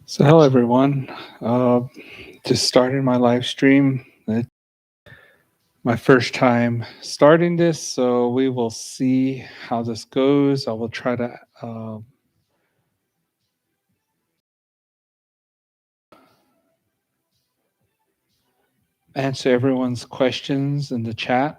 So, hello everyone. Just starting my live stream. It's my first time starting this, so we will see how this goes. I will try to answer everyone's questions in the chat.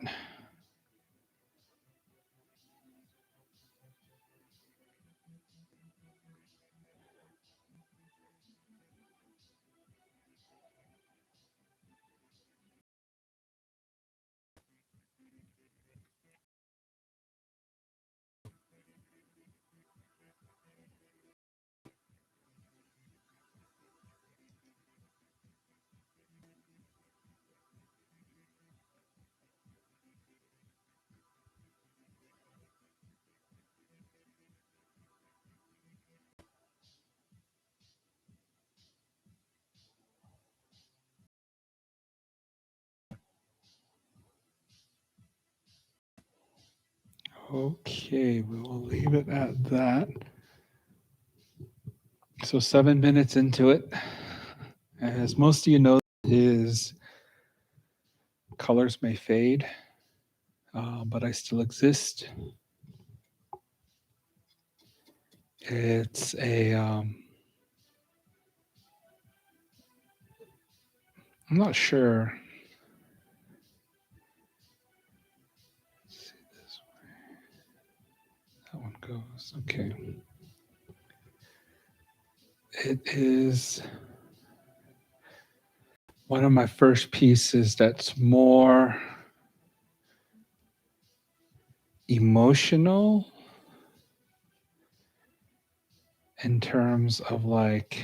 Okay, we will leave it at that. So 7 minutes into it. As most of you know, is colors may fade, but I still exist. It's I'm not sure. Let's see this way. That one goes. Okay. It is one of my first pieces that's more emotional in terms of like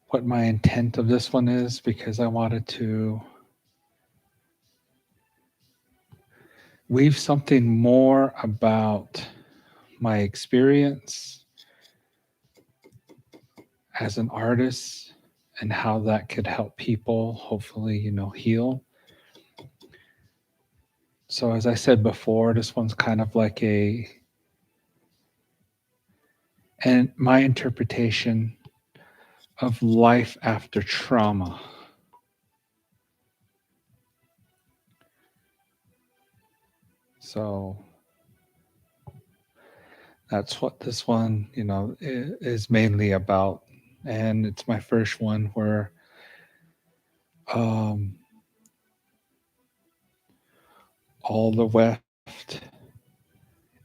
what my intent of this one is, because I wanted to weave something more about my experience as an artist and how that could help people hopefully, heal. So as I said before, this one's kind of like and my interpretation of life after trauma. So that's what this one, is mainly about. And it's my first one where um, all the weft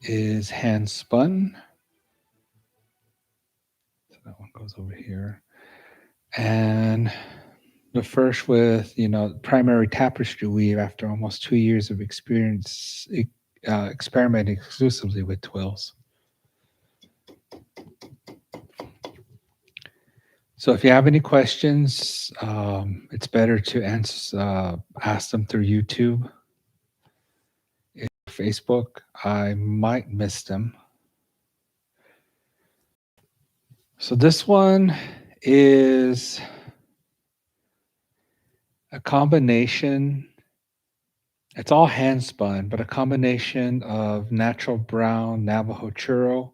is hand spun. So that one goes over here. And the first with, primary tapestry weave after almost 2 years of experience experimenting exclusively with twills. So if you have any questions, it's better to ask them through YouTube, Facebook. I might miss them. So this one is a combination. It's all hand spun, but a combination of natural brown Navajo churro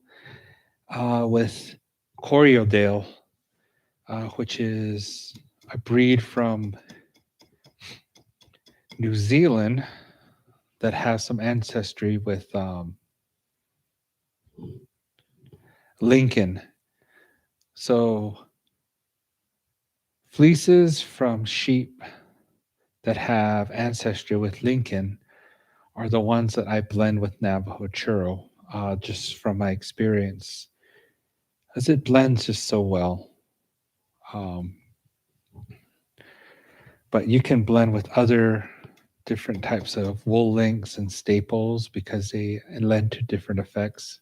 with Coriodale, which is a breed from New Zealand that has some ancestry with Lincoln. So fleeces from sheep that have ancestry with Lincoln are the ones that I blend with Navajo churro, just from my experience, as it blends just so well. Um, but you can blend with other different types of wool links and staples because they lend to different effects.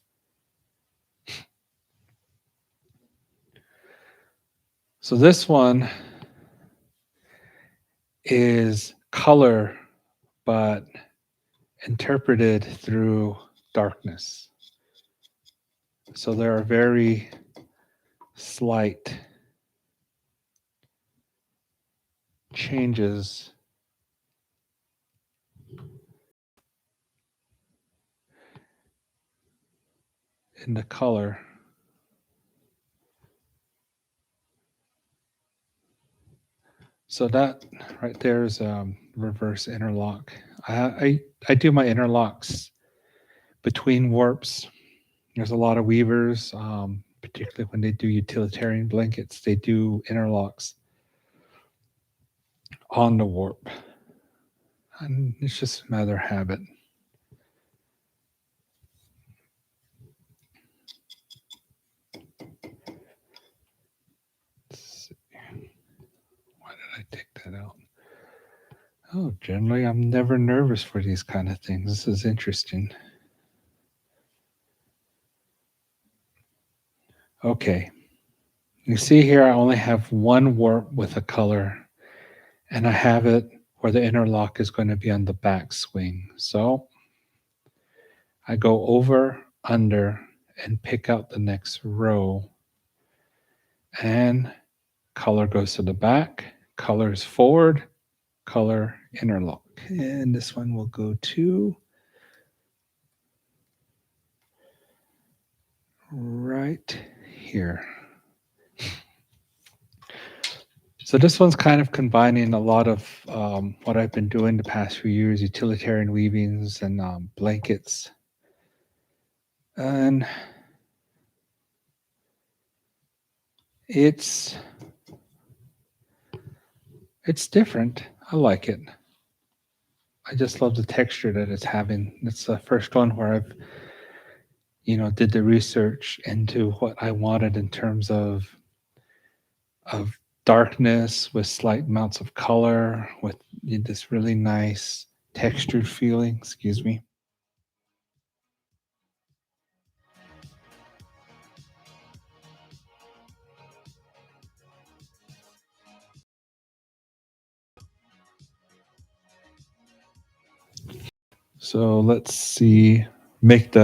So this one is color, but interpreted through darkness. So there are very slight changes in the color. So that right there is reverse interlock. I do my interlocks between warps. There's a lot of weavers, particularly when they do utilitarian blankets, they do interlocks on the warp. And it's just a matter of habit. Why did I take that out? Oh, generally, I'm never nervous for these kind of things. This is interesting. Okay. You see here, I only have one warp with a color, and I have it where the interlock is going to be on the back swing. So I go over, under, and pick out the next row. And color goes to the back, colors forward, color interlock. And this one will go to right here. So this one's kind of combining a lot of what I've been doing the past few years, utilitarian weavings and blankets. And it's different. I like it. I just love the texture that it's having. It's the first one where I've, did the research into what I wanted in terms of darkness with slight amounts of color with this really nice textured feeling. Excuse me. So let's see. Make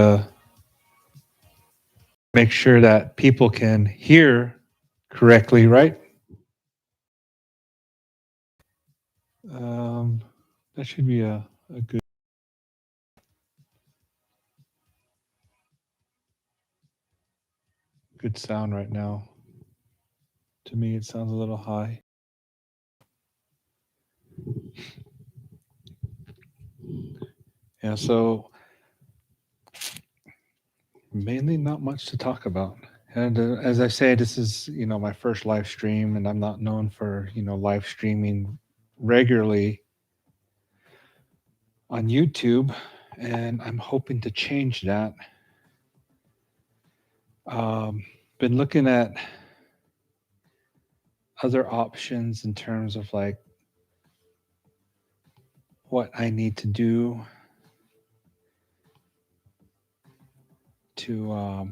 sure that people can hear correctly, right? Um, that should be a good sound right now. To me, it sounds a little high. Yeah, so mainly not much to talk about. And as I say, this is, my first live stream, and I'm not known for, live streaming regularly on YouTube. And I'm hoping to change that. Um, been looking at other options in terms of like what I need to do to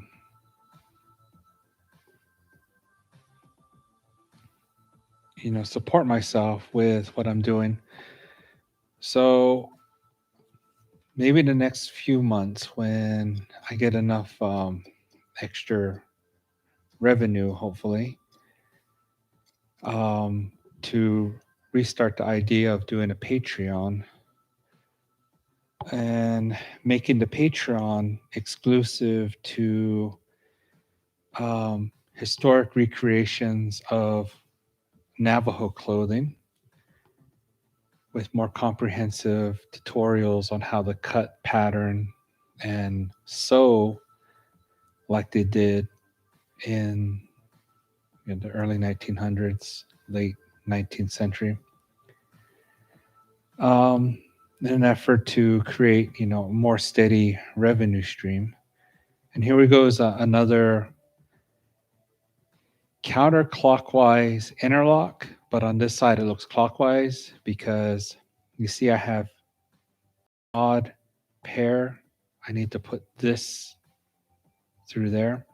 support myself with what I'm doing. So maybe the next few months when I get enough extra revenue, hopefully, um, to restart the idea of doing a Patreon and making the Patreon exclusive to historic recreations of Navajo clothing with more comprehensive tutorials on how to cut, pattern, and sew like they did in, the early 1900s, late 19th century, um, in an effort to create, a more steady revenue stream. And here we go is another counterclockwise interlock, but on this side it looks clockwise because you see I have odd pair. I need to put this through there.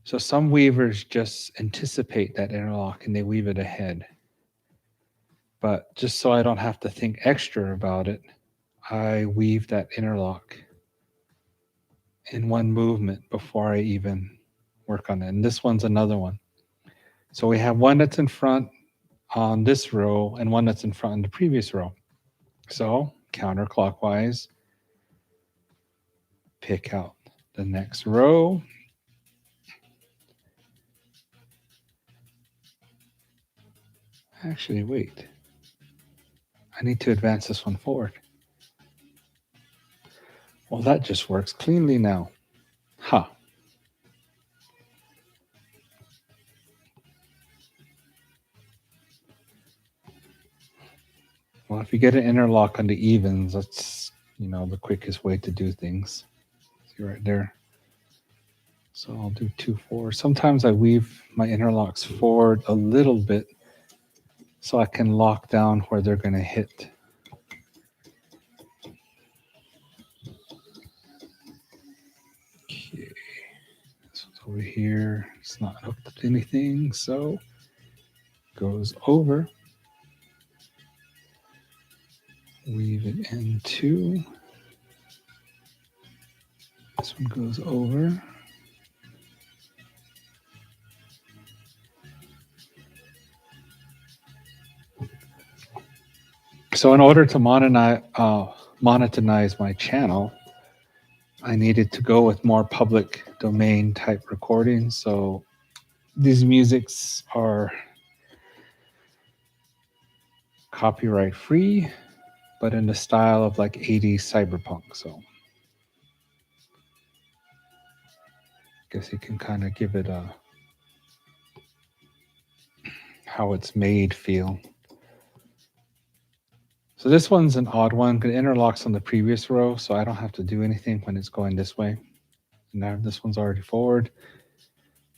So some weavers just anticipate that interlock and they weave it ahead. But just so I don't have to think extra about it, I weave that interlock in one movement before I even work on it. And this one's another one. So we have one that's in front on this row and one that's in front in the previous row. So counterclockwise, pick out the next row. Actually, wait. I need to advance this one forward. Well, that just works cleanly now. Huh. Well, if you get an interlock on the evens, that's, the quickest way to do things. See right there. So I'll do 2, 4. Sometimes I weave my interlocks forward a little bit so I can lock down where they're going to hit. Okay. This one's over here. It's not hooked up to anything, so goes over. Weave it into. This one goes over. So in order to monetize my channel, I needed to go with more public domain type recordings. So these musics are copyright free, but in the style of like 80s cyberpunk. So I guess you can kind of give it a how it's made feel. So this one's an odd one. It interlocks on the previous row, so I don't have to do anything when it's going this way. Now this one's already forward.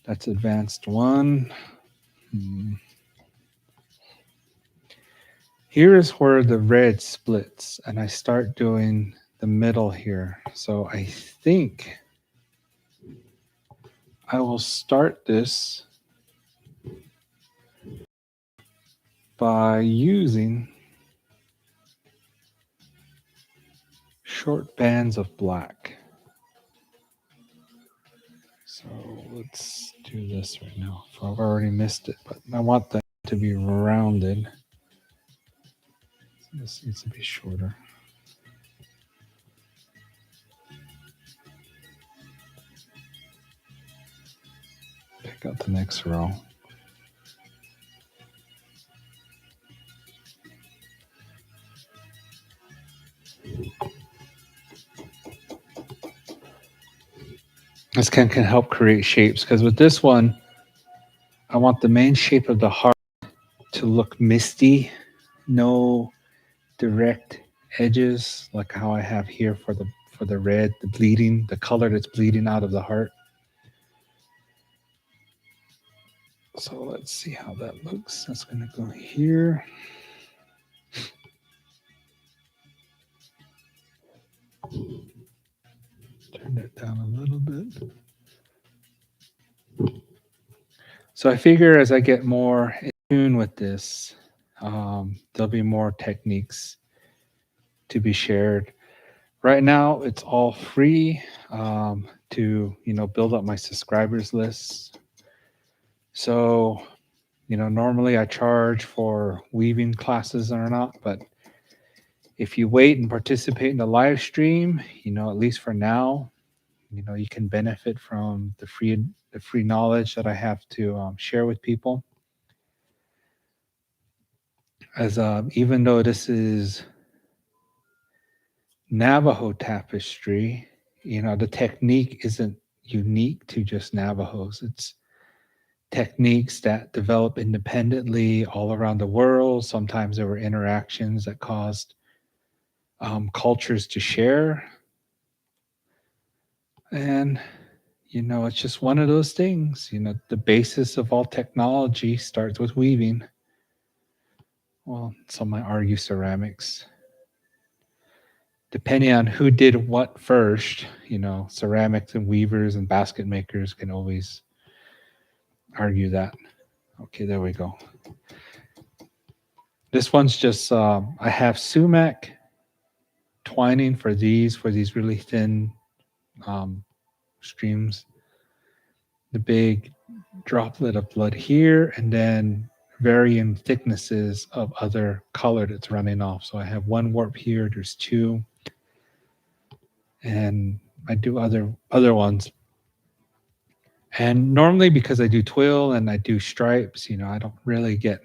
That's advanced one. Here is where the red splits, and I start doing the middle here. So I think I will start this by using short bands of black. So let's do this right now. So I've already missed it, but I want that to be rounded. So this needs to be shorter. Pick out the next row. This can help create shapes because with this one, I want the main shape of the heart to look misty, no direct edges like how I have here for the red, the bleeding, the color that's bleeding out of the heart. So let's see how that looks. That's going to go here. Turn it down a little bit. So I figure as I get more in tune with this, there'll be more techniques to be shared. Right now, it's all free to build up my subscribers list. So normally I charge for weaving classes or not, but if you wait and participate in the live stream, at least for now, you can benefit from the free knowledge that I have to share with people. As even though this is Navajo tapestry, the technique isn't unique to just Navajos. It's techniques that develop independently all around the world. Sometimes there were interactions that caused cultures to share. And, it's just one of those things. The basis of all technology starts with weaving. Well, some might argue ceramics. Depending on who did what first, ceramics and weavers and basket makers can always argue that. Okay, there we go. This one's just, I have sumac twining for these really thin streams. The big droplet of blood here, and then varying thicknesses of other color that's running off. So I have one warp here, there's two, and I do other ones. And normally because I do twill and I do stripes, I don't really get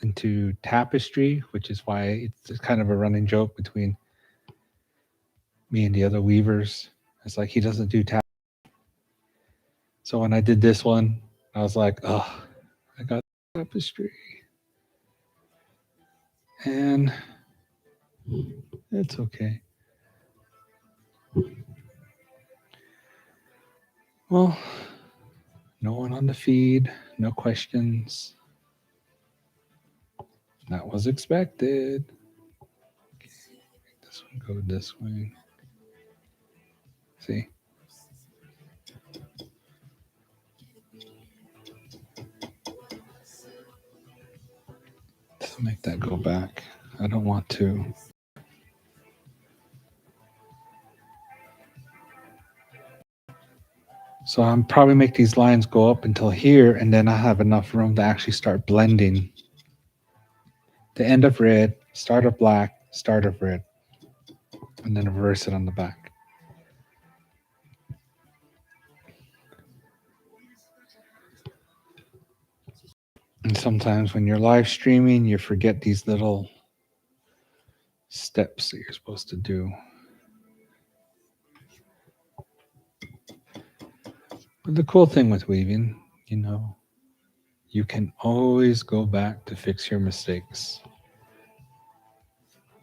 into tapestry, which is why it's kind of a running joke between me and the other weavers. It's like he doesn't do tapestry. So when I did this one, I was like, oh, I got tapestry. And it's okay. Well, no one on the feed, no questions. That was expected. Okay, this one go this way. See? Let's make that go back. I don't want to. So I'm probably make these lines go up until here, and then I have enough room to actually start blending the end of red, start of black, start of red, and then reverse it on the back. And sometimes when you're live streaming, you forget these little steps that you're supposed to do. But the cool thing with weaving, you can always go back to fix your mistakes.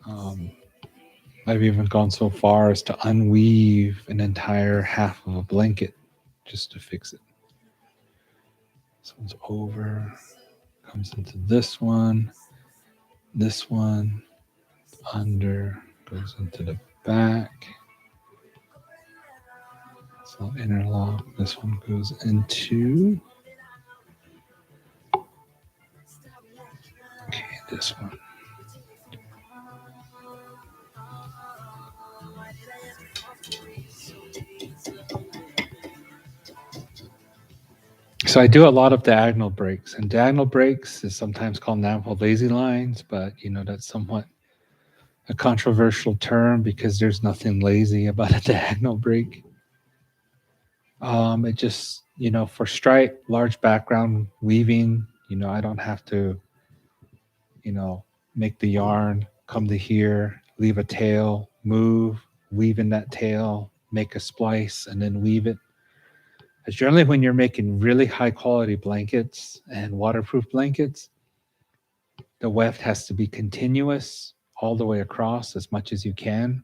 I've even gone so far as to unweave an entire half of a blanket just to fix it. This one's over, comes into this one, under, goes into the back. It's not interlock. This one goes into, okay, this one. So I do a lot of diagonal breaks, and diagonal breaks is sometimes called Navajo lazy lines, but that's somewhat a controversial term because there's nothing lazy about a diagonal break. It just, for stripe, large background weaving, I don't have to, you know, make the yarn come to here, leave a tail, move, weave in that tail, make a splice, and then weave it. Because generally, when you're making really high quality blankets and waterproof blankets, the weft has to be continuous all the way across as much as you can.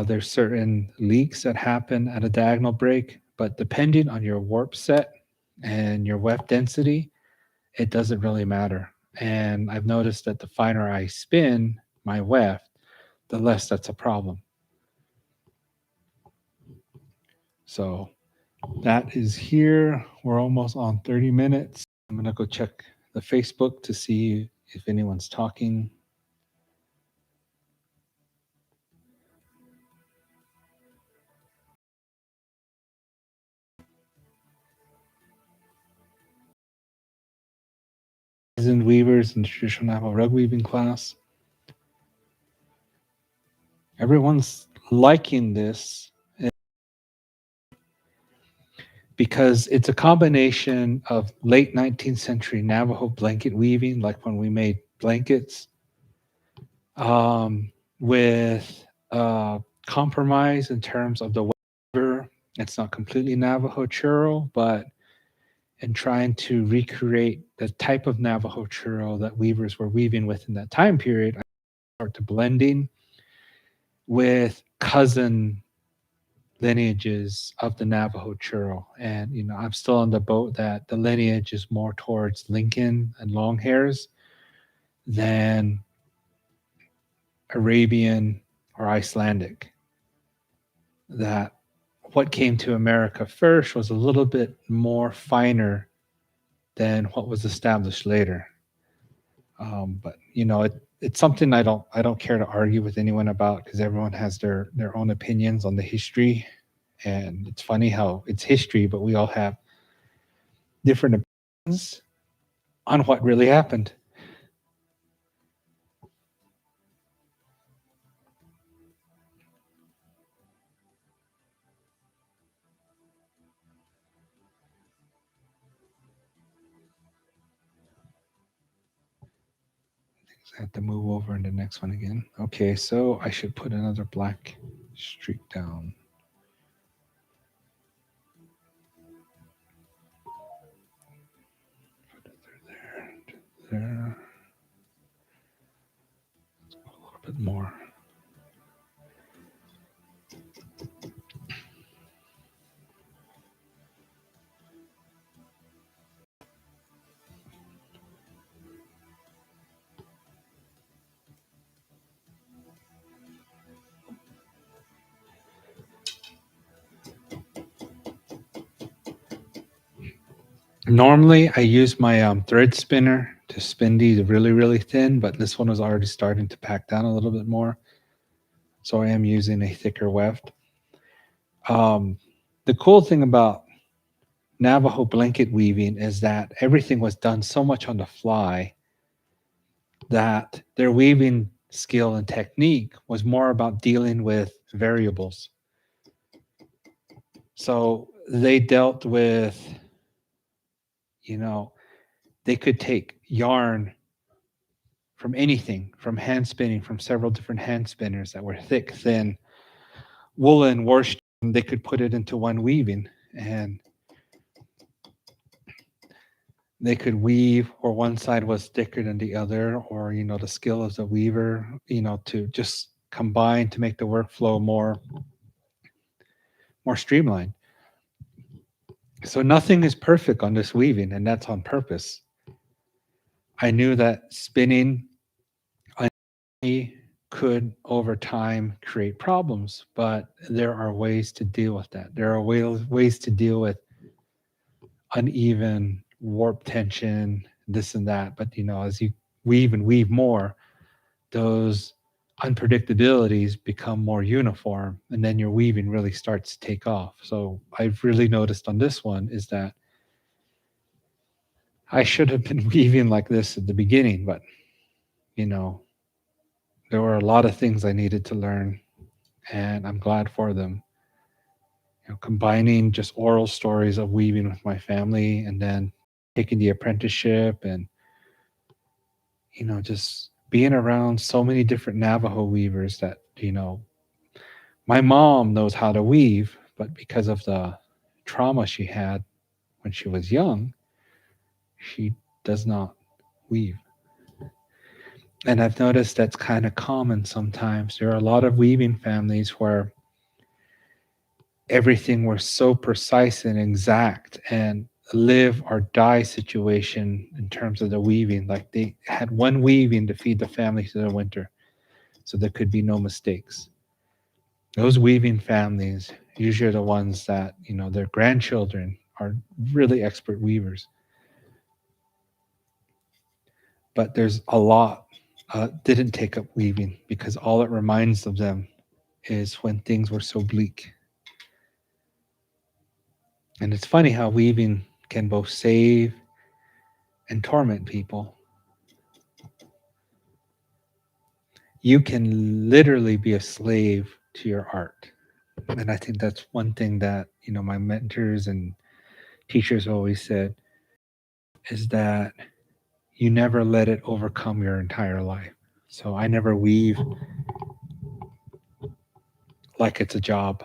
There's certain leaks that happen at a diagonal break, but depending on your warp set and your weft density, it doesn't really matter. And I've noticed that the finer I spin my weft, the less that's a problem. So that is here. We're almost on 30 minutes. I'm going to go check the Facebook to see if anyone's talking. Seasoned weavers in the traditional Navajo rug weaving class. Everyone's liking this because it's a combination of late 19th century Navajo blanket weaving, like when we made blankets, with compromise in terms of the weaver. It's not completely Navajo churro, but in trying to recreate the type of Navajo churro that weavers were weaving with in that time period, I start to blending with cousin lineages of the Navajo churro. And, I'm still on the boat that the lineage is more towards Lincoln and long hairs than Arabian or Icelandic. That what came to America first was a little bit more finer than what was established later. But it's something I don't care to argue with anyone about because everyone has their own opinions on the history, and it's funny how it's history, but we all have different opinions on what really happened. I have to move over in the next one again. Okay, so I should put another black streak down. Put it there, there. A little bit more. Normally, I use my thread spinner to spin these really, really thin, but this one was already starting to pack down a little bit more. So I am using a thicker weft. The cool thing about Navajo blanket weaving is that everything was done so much on the fly that their weaving skill and technique was more about dealing with variables. So they dealt with, they could take yarn from anything, from hand spinning, from several different hand spinners that were thick, thin, woolen, worsted. They could put it into one weaving, and they could weave, or one side was thicker than the other, or the skill of the weaver, to just combine to make the workflow more streamlined. So nothing is perfect on this weaving, and that's on purpose. I knew that spinning could over time create problems, but there are ways to deal with that. There are ways to deal with uneven warp tension, this and that. But as you weave and weave more, those unpredictabilities become more uniform, and then your weaving really starts to take off. So I've really noticed on this one is that I should have been weaving like this at the beginning, but you know, there were a lot of things I needed to learn, and I'm glad for them. Combining just oral stories of weaving with my family, and then taking the apprenticeship, and just being around so many different Navajo weavers that my mom knows how to weave, but because of the trauma she had when she was young, she does not weave. And I've noticed that's kind of common sometimes. There are a lot of weaving families where everything was so precise and exact, and live or die situation in terms of the weaving. Like they had one weaving to feed the family through the winter, so there could be no mistakes. Those weaving families usually are the ones that, their grandchildren are really expert weavers. But there's a lot didn't take up weaving because all it reminds of them is when things were so bleak. And it's funny how weaving can both save and torment people. You can literally be a slave to your art. And I think that's one thing that, my mentors and teachers always said, is that you never let it overcome your entire life. So I never weave like it's a job.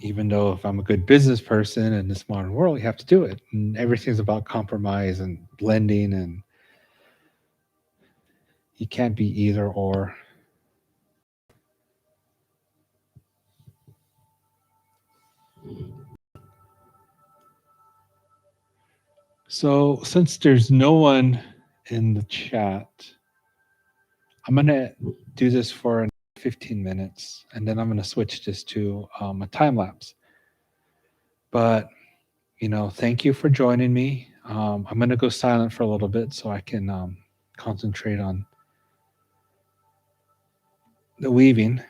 Even though if I'm a good business person in this modern world, you have to do it. And everything's about compromise and blending, and you can't be either or. So since there's no one in the chat, I'm going to do this for 15 minutes, and then I'm going to switch this to a time lapse. But, thank you for joining me. I'm going to go silent for a little bit so I can concentrate on the weaving.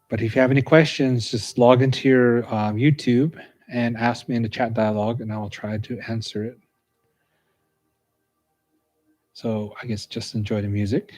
But if you have any questions, just log into your YouTube and ask me in the chat dialogue, and I will try to answer it. So I guess just enjoy the music.